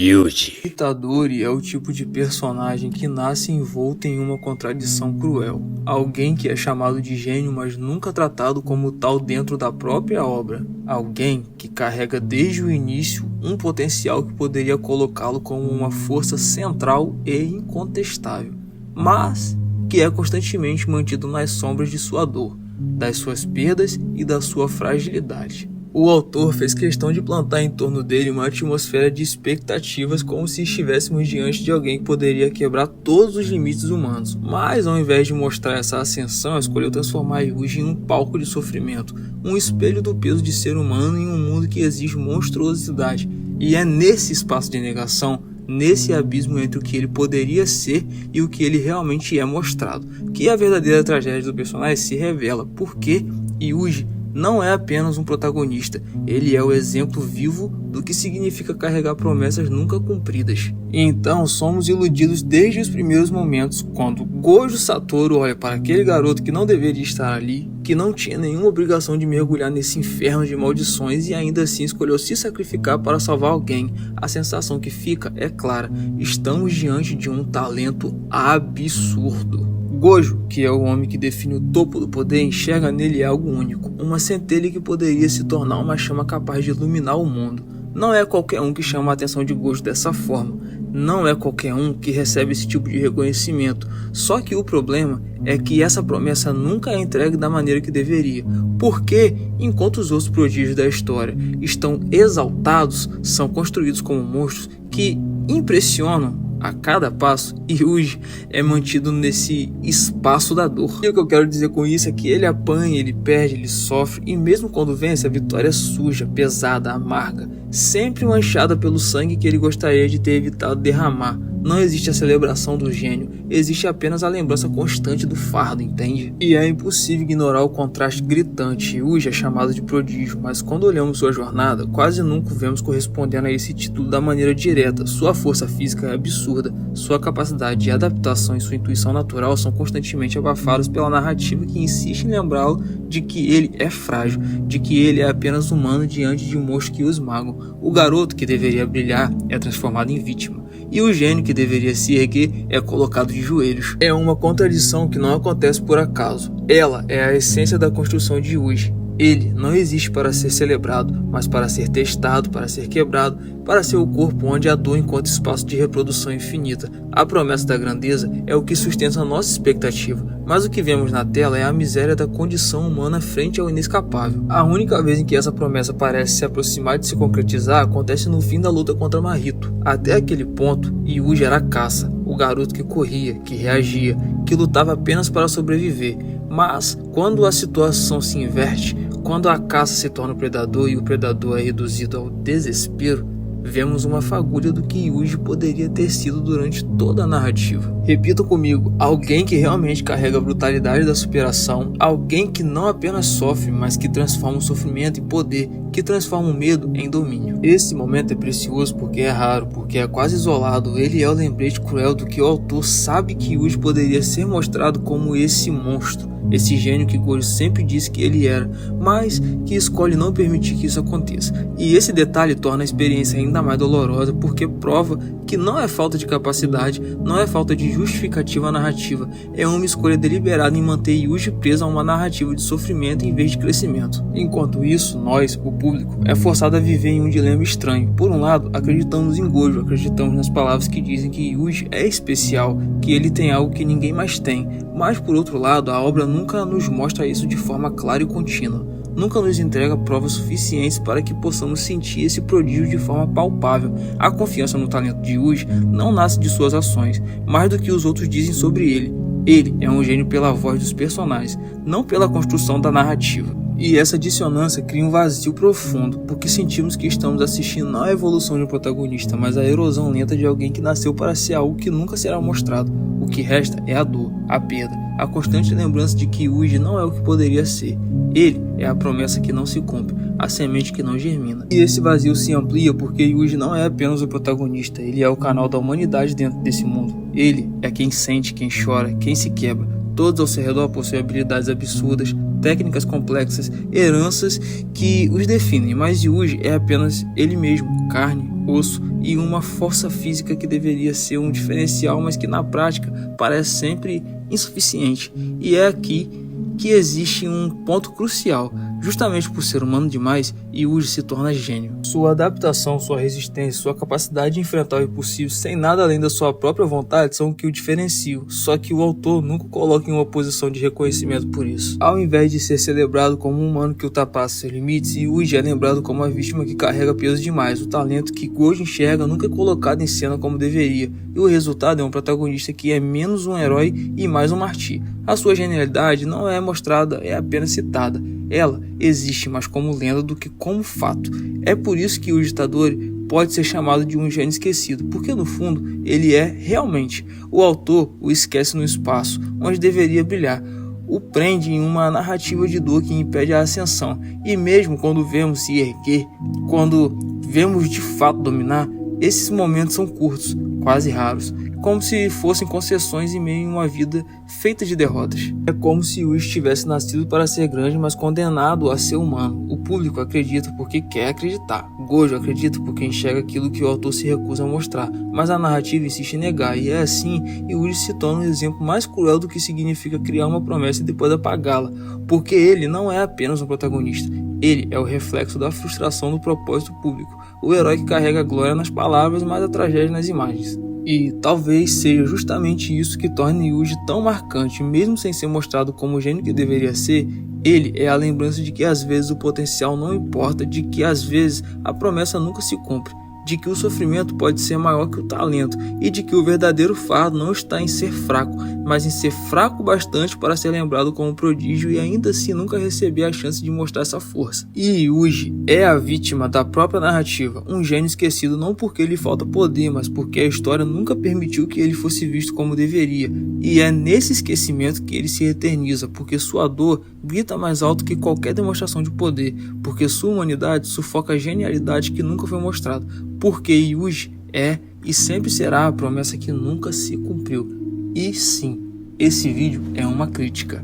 Yuji. Itadori é o tipo de personagem que nasce envolto em uma contradição cruel. Alguém que é chamado de gênio, mas nunca tratado como tal dentro da própria obra. Alguém que carrega desde o início um potencial que poderia colocá-lo como uma força central e incontestável, mas que é constantemente mantido nas sombras de sua dor, das suas perdas e da sua fragilidade. O autor fez questão de plantar em torno dele uma atmosfera de expectativas, como se estivéssemos diante de alguém que poderia quebrar todos os limites humanos. Mas ao invés de mostrar essa ascensão, escolheu transformar Yuji em um palco de sofrimento, um espelho do peso de ser humano em um mundo que exige monstruosidade. E é nesse espaço de negação, nesse abismo entre o que ele poderia ser e o que ele realmente é mostrado, que a verdadeira tragédia do personagem se revela, porque Yuji não é apenas um protagonista, ele é o exemplo vivo do que significa carregar promessas nunca cumpridas. E então somos iludidos desde os primeiros momentos, quando Gojo Satoru olha para aquele garoto que não deveria estar ali, que não tinha nenhuma obrigação de mergulhar nesse inferno de maldições e ainda assim escolheu se sacrificar para salvar alguém. A sensação que fica é clara, estamos diante de um talento absurdo. Gojo, que é o homem que define o topo do poder, enxerga nele algo único, uma centelha que poderia se tornar uma chama capaz de iluminar o mundo. Não é qualquer um que chama a atenção de Gojo dessa forma, não é qualquer um que recebe esse tipo de reconhecimento, só que o problema é que essa promessa nunca é entregue da maneira que deveria, porque enquanto os outros prodígios da história estão exaltados, são construídos como monstros que impressionam a cada passo, Yuji é mantido nesse espaço da dor. E o que eu quero dizer com isso é que ele apanha, ele perde, ele sofre, e mesmo quando vence, a vitória é suja, pesada, amarga, sempre manchada pelo sangue que ele gostaria de ter evitado derramar. Não existe a celebração do gênio, existe apenas a lembrança constante do fardo, entende? E é impossível ignorar o contraste gritante. Yuji é chamado de prodígio, mas quando olhamos sua jornada, quase nunca o vemos correspondendo a esse título da maneira direta. Sua força física é absurda, sua capacidade de adaptação e sua intuição natural são constantemente abafados pela narrativa que insiste em lembrá-lo de que ele é frágil, de que ele é apenas humano diante de monstros que o esmagam. O garoto que deveria brilhar é transformado em vítima, e o gênio que deveria se erguer é colocado de joelhos. É uma contradição que não acontece por acaso. Ela é a essência da construção de Yuji. Ele não existe para ser celebrado, mas para ser testado, para ser quebrado, para ser o corpo onde há dor enquanto espaço de reprodução infinita. A promessa da grandeza é o que sustenta a nossa expectativa, mas o que vemos na tela é a miséria da condição humana frente ao inescapável. A única vez em que essa promessa parece se aproximar de se concretizar acontece no fim da luta contra Mahito. Até aquele ponto, Yuji era a caça, o garoto que corria, que reagia, que lutava apenas para sobreviver. Mas, quando a situação se inverte, quando a caça se torna o predador e o predador é reduzido ao desespero, vemos uma fagulha do que Yuji poderia ter sido durante toda a narrativa. Repita comigo, alguém que realmente carrega a brutalidade da superação, alguém que não apenas sofre, mas que transforma o sofrimento em poder, que transforma o medo em domínio. Esse momento é precioso porque é raro, porque é quase isolado. Ele é o lembrete cruel do que o autor sabe que Yuji poderia ser mostrado como esse monstro, esse gênio que Gojo sempre disse que ele era, mas que escolhe não permitir que isso aconteça. E esse detalhe torna a experiência ainda mais dolorosa, porque prova que não é falta de capacidade, não é falta de justificativa narrativa, é uma escolha deliberada em manter Yuji preso a uma narrativa de sofrimento em vez de crescimento. Enquanto isso, nós, o público, é forçado a viver em um dilema estranho. Por um lado, acreditamos em Gojo, acreditamos nas palavras que dizem que Yuji é especial, que ele tem algo que ninguém mais tem, mas por outro lado, a obra nunca nos mostra isso de forma clara e contínua. Nunca nos entrega provas suficientes para que possamos sentir esse prodígio de forma palpável. A confiança no talento de Yuji não nasce de suas ações, mais do que os outros dizem sobre ele. Ele é um gênio pela voz dos personagens, não pela construção da narrativa. E essa dissonância cria um vazio profundo, porque sentimos que estamos assistindo não a evolução de um protagonista, mas a erosão lenta de alguém que nasceu para ser algo que nunca será mostrado. O que resta é a dor, a perda, a constante lembrança de que Yuji não é o que poderia ser. Ele é a promessa que não se cumpre, a semente que não germina. E esse vazio se amplia porque Yuji não é apenas o protagonista, ele é o canal da humanidade dentro desse mundo. Ele é quem sente, quem chora, quem se quebra. Todos ao seu redor possuem habilidades absurdas, técnicas complexas, heranças que os definem, mas Yuji é apenas ele mesmo, carne, osso e uma força física que deveria ser um diferencial, mas que na prática parece sempre insuficiente. E é aqui que existe um ponto crucial. Justamente por ser humano demais, Yuji se torna gênio. Sua adaptação, sua resistência, sua capacidade de enfrentar o impossível sem nada além da sua própria vontade são o que o diferenciam, só que o autor nunca o coloca em uma posição de reconhecimento por isso. Ao invés de ser celebrado como um humano que ultrapassa seus limites, Yuji é lembrado como uma vítima que carrega peso demais. O talento que Gojo enxerga nunca é colocado em cena como deveria, e o resultado é um protagonista que é menos um herói e mais um mártir. A sua genialidade não é mostrada, é apenas citada. Ela existe mais como lenda do que como fato. É por isso que o ditador pode ser chamado de um gênio esquecido, porque no fundo ele é realmente. O autor o esquece no espaço, onde deveria brilhar. O prende em uma narrativa de dor que impede a ascensão. E mesmo quando vemos se erguer, quando vemos de fato dominar, esses momentos são curtos, quase raros, como se fossem concessões em meio a uma vida feita de derrotas. É como se Yuji tivesse nascido para ser grande, mas condenado a ser humano. O público acredita porque quer acreditar. Gojo acredita porque enxerga aquilo que o autor se recusa a mostrar, mas a narrativa insiste em negar, e é assim Yuji se torna um exemplo mais cruel do que significa criar uma promessa e depois apagá-la, porque ele não é apenas um protagonista, ele é o reflexo da frustração do propósito público, o herói que carrega a glória nas palavras, mas a tragédia nas imagens. E talvez seja justamente isso que torna Yuji tão marcante. Mesmo sem ser mostrado como o gênio que deveria ser, ele é a lembrança de que às vezes o potencial não importa, de que às vezes a promessa nunca se cumpre, de que o sofrimento pode ser maior que o talento e de que o verdadeiro fardo não está em ser fraco, mas em ser fraco bastante para ser lembrado como prodígio e ainda assim nunca receber a chance de mostrar essa força. E Yuji é a vítima da própria narrativa, um gênio esquecido não porque lhe falta poder, mas porque a história nunca permitiu que ele fosse visto como deveria. E é nesse esquecimento que ele se eterniza, porque sua dor grita mais alto que qualquer demonstração de poder, porque sua humanidade sufoca a genialidade que nunca foi mostrada, porque Yuji é e sempre será a promessa que nunca se cumpriu. E sim, esse vídeo é uma crítica.